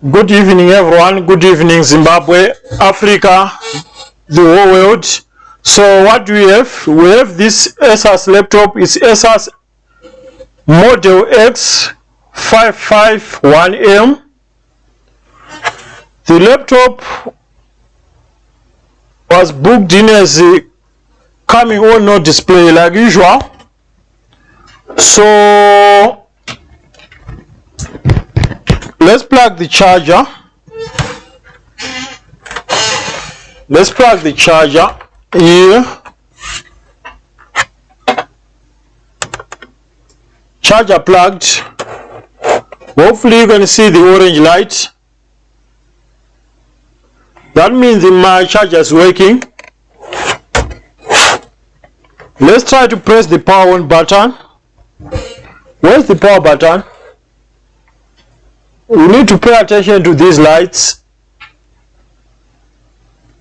Good evening, everyone. Good evening, Zimbabwe, Africa, the whole world. So what do we have? We have this Asus laptop. It's Asus model X551M. The laptop was booked in as a coming on no display like usual. So let's plug the charger. Let's plug the charger here. Charger plugged. Hopefully you can see the orange light. That means my charger is working. Let's try to press the power on button. Where's the power button? We need to pay attention to these lights.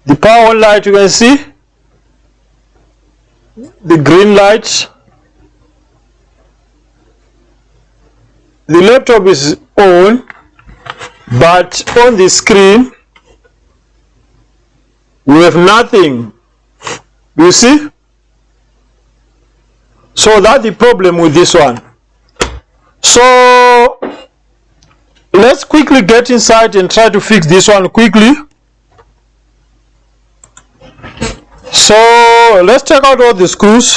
The power on light, you can see the green light. The laptop is on, but on the screen we have nothing. You see? So that's the problem with this one. So let's quickly get inside and try to fix this one quickly. So let's take out all the screws.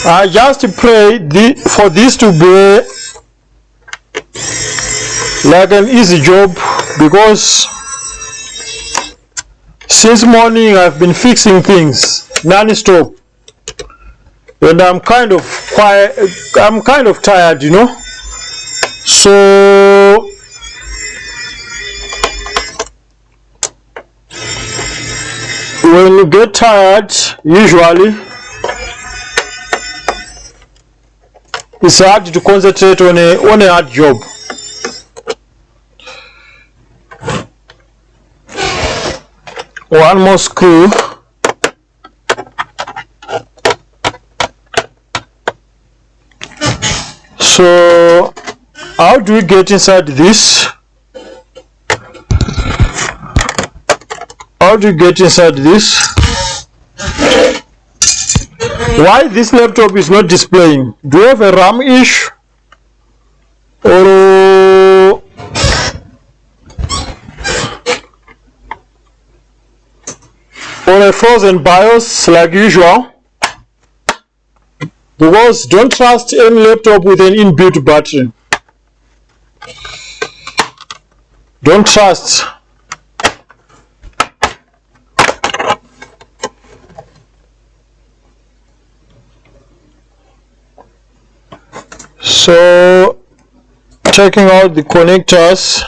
I just pray for this to be like an easy job, because since morning I've been fixing things non-stop, and I'm kind of tired, you know. So when you get tired, usually it's hard to concentrate on a hard job. One more screw. So how do we get inside this? How do you get inside this? Why this laptop is not displaying? Do you have a RAM issue? Or a frozen BIOS like usual? Because don't trust any laptop with an inbuilt battery. Don't trust. So checking out the connectors.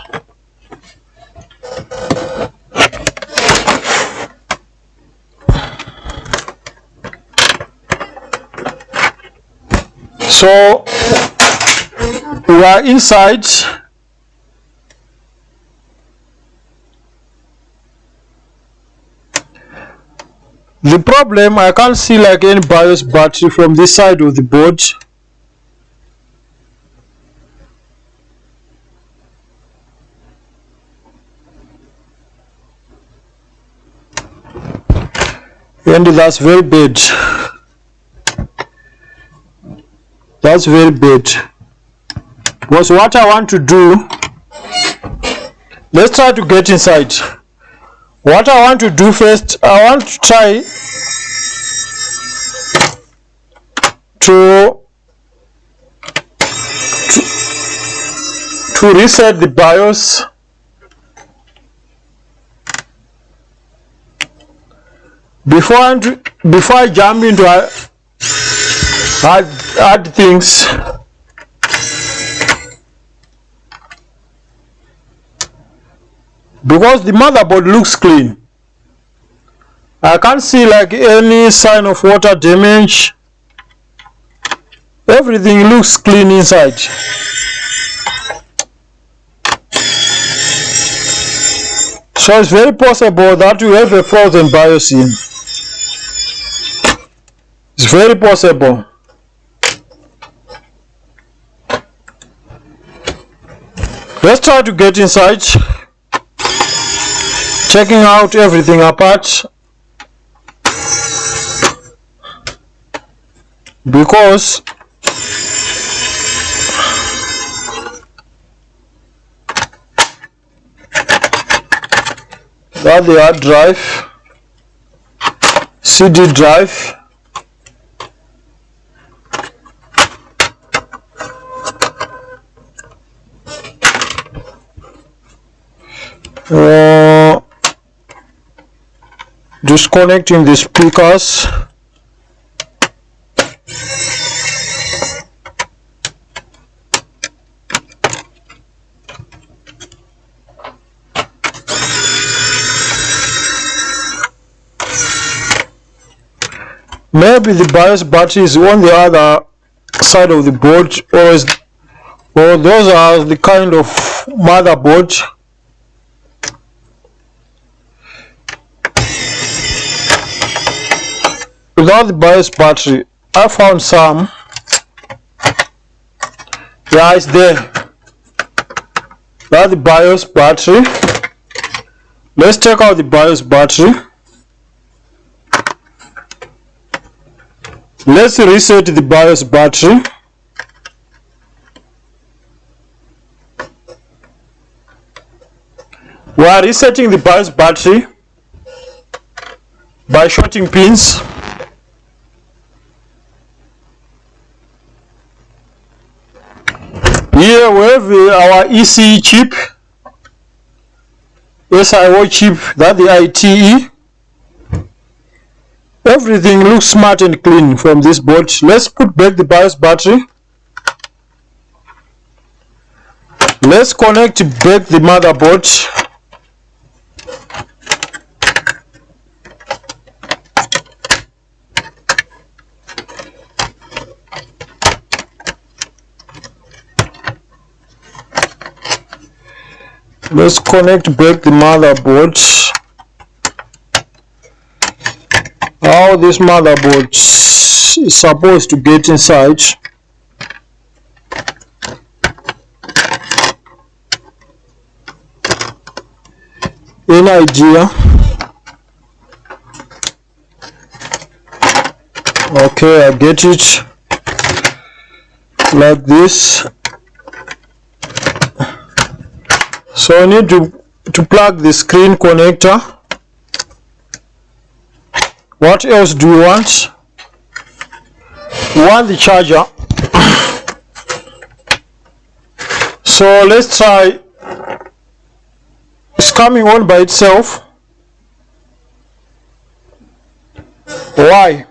So we are inside. The problem, I can't see like any BIOS battery from this side of the board. And that's very bad. That's very bad. Because what I want to do, let's try to get inside. What I want to do first, I want to try to reset the BIOS. Before I jump into hard things. Because the motherboard looks clean. I can't see like any sign of water damage. Everything looks clean inside. So it's very possible that you have a frozen BIOS in. It's very possible. Let's try to get inside, checking out everything apart, because that's the hard drive, CD drive. Disconnecting the speakers. Maybe the BIOS battery is on the other side of the board, or those are the kind of motherboard. Without the BIOS battery, I found some. Yeah, it's there. That's the BIOS battery. Let's take out the BIOS battery. Let's reset the BIOS battery. We are resetting the BIOS battery by shorting pins. Here we have our ECE chip, SIO chip, that's the ITE. Everything looks smart and clean from this board. Let's put back the BIOS battery. Let's connect back the motherboard. Let's connect back the motherboard. How this motherboard is supposed to get inside. Any idea? Okay, I get it. Like this. So I need to plug the screen connector. What else do you want? You want the charger. So let's try. It's coming on by itself. Why?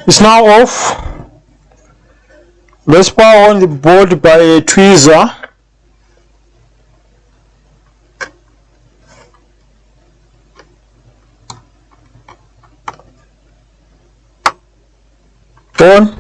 It's now off. Let's power on the board by a tweezer. On.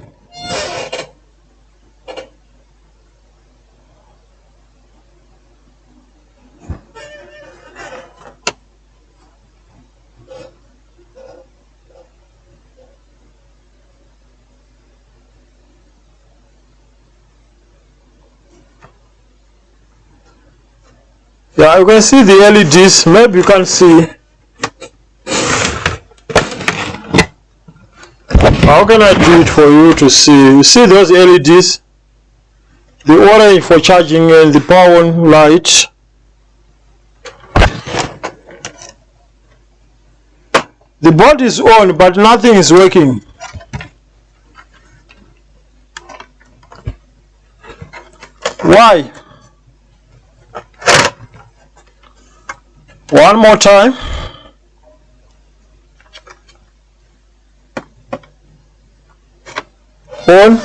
Yeah, you can see the LEDs. Maybe you can see. How can I do it for you to see? You see those LEDs? The orange for charging and the power on light. The board is on, but nothing is working. Why? One more time. On.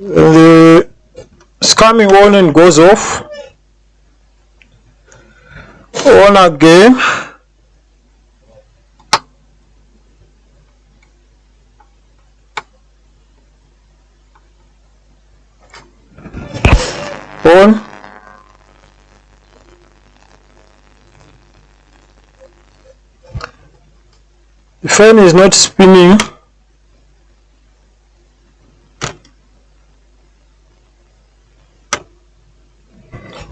It's coming on and goes off. On again. On. The fan is not spinning.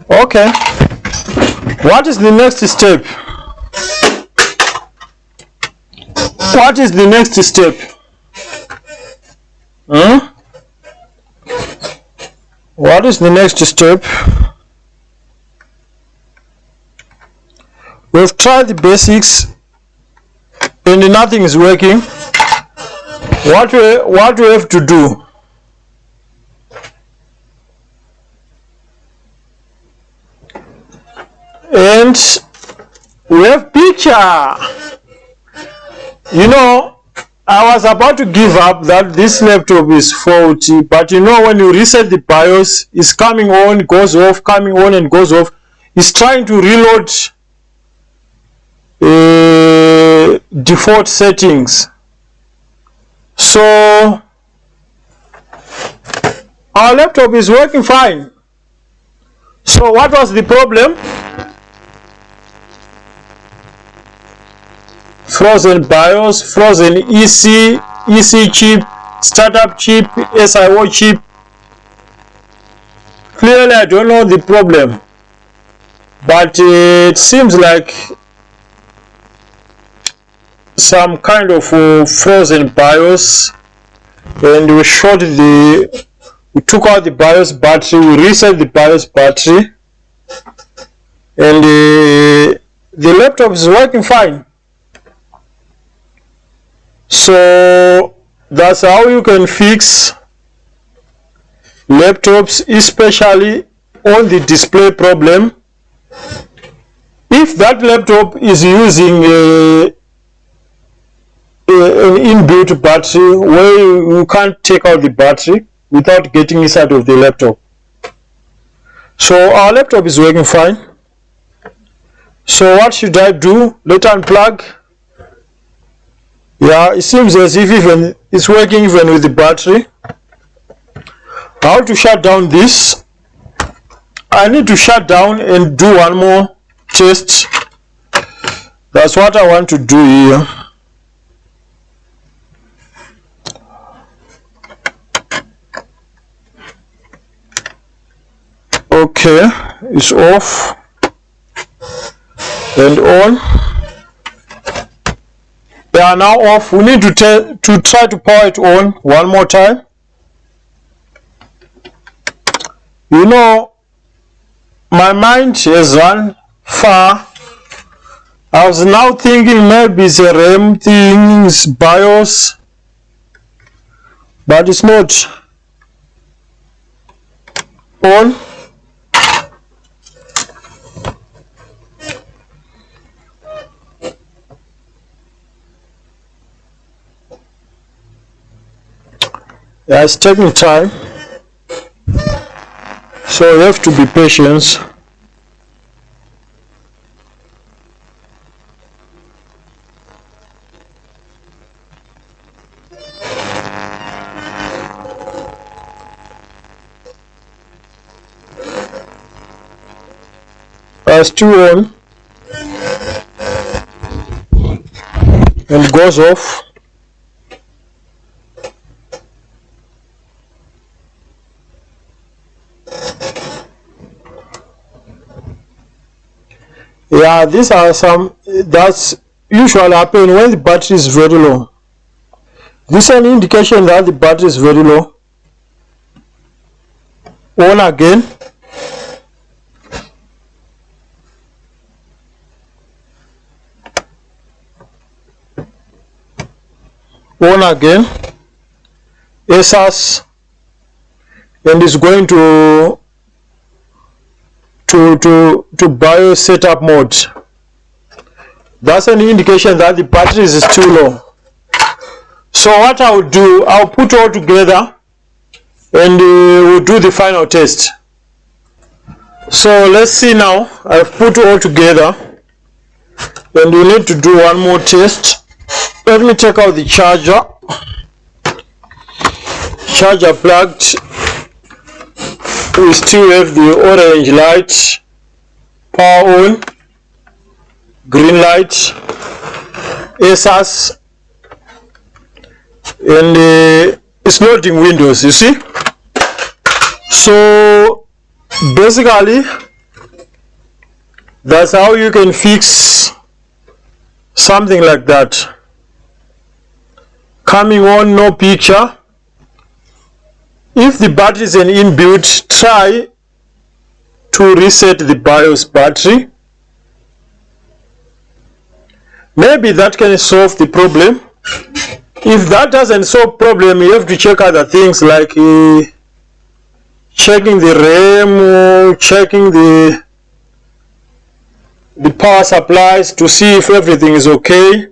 Okay. What is the next step? What is the next step? What is the next step? We've tried the basics and nothing is working. What we have to do? And we have picture. You know, I was about to give up that this laptop is faulty, but you know, when you reset the BIOS, it's coming on, goes off, coming on and goes off. It's trying to reload default settings. So our laptop is working fine. So what was the problem? Frozen BIOS, frozen EC chip, startup chip, SIO chip. Clearly I don't know the problem, but it seems like some kind of frozen BIOS, and we took out the BIOS battery, we reset the BIOS battery, and the laptop is working fine. So that's how you can fix laptops, especially on the display problem. If that laptop is using an inbuilt battery where you can't take out the battery without getting inside of the laptop. So our laptop is working fine. So what should I do? Let's unplug. Yeah, it seems as if even it's working even with the battery. How to shut down this? I need to shut down and do one more test. That's what I want to do here. Okay, it's off and on. They are now off. We need to try to power it on one more time. You know, my mind has run far. I was now thinking maybe it's a RAM thing, it's BIOS, but it's not. On. Yeah, it's taking time, so you have to be patient. It's still on and goes off. Yeah, these are some that's usually happen when the battery is very low. This is an indication that the battery is very low. On again. On again. Asus, and is going to BIOS setup mode. That's an indication that the battery is too low. So what I'll do, I'll put all together and we'll do the final test. So let's see now. I've put all together, and we need to do one more test. Let me take out the charger. Charger plugged. We still have the orange light, power on, green light, Asus, and it's loading Windows, you see. So basically that's how you can fix something like that. Coming on, no picture. If the battery is an inbuilt, try to reset the BIOS battery. Maybe that can solve the problem. If that doesn't solve problem, you have to check other things like checking the RAM, checking the power supplies to see if everything is okay.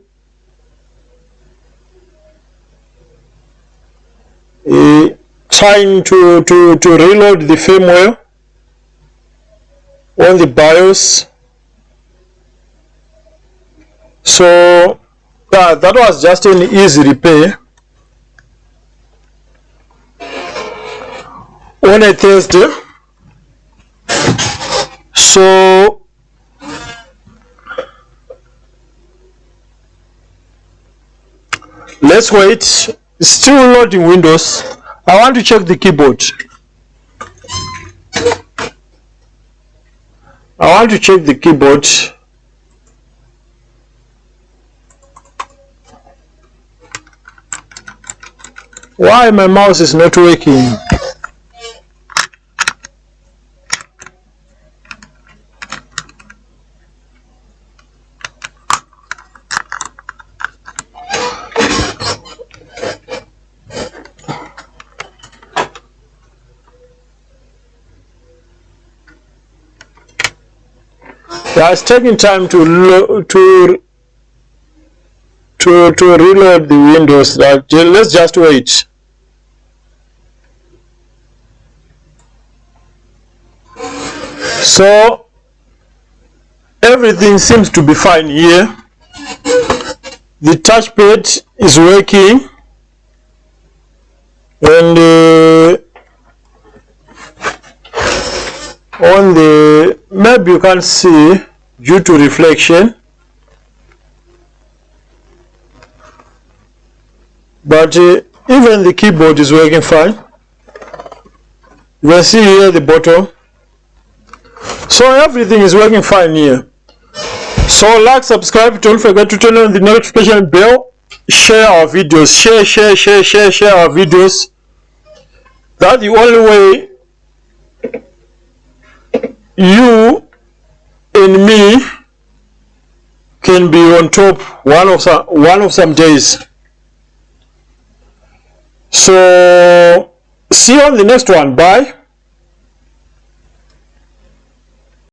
Trying to reload the firmware on the BIOS. So that was just an easy repair on a Thursday. So let's wait. Still loading Windows. I want to check the keyboard. I want to check the keyboard. Why my mouse is not working? Yeah, it's taking time to reload the Windows. Let's just wait. So everything seems to be fine here. The touchpad is working, and on the map you can see due to reflection, but even the keyboard is working fine. You can see here the bottom. So everything is working fine here. So like, subscribe, don't forget to turn on the notification bell, share our videos, share our videos. That's the only way you and me can be on top one of some days. So see you on the next one. Bye.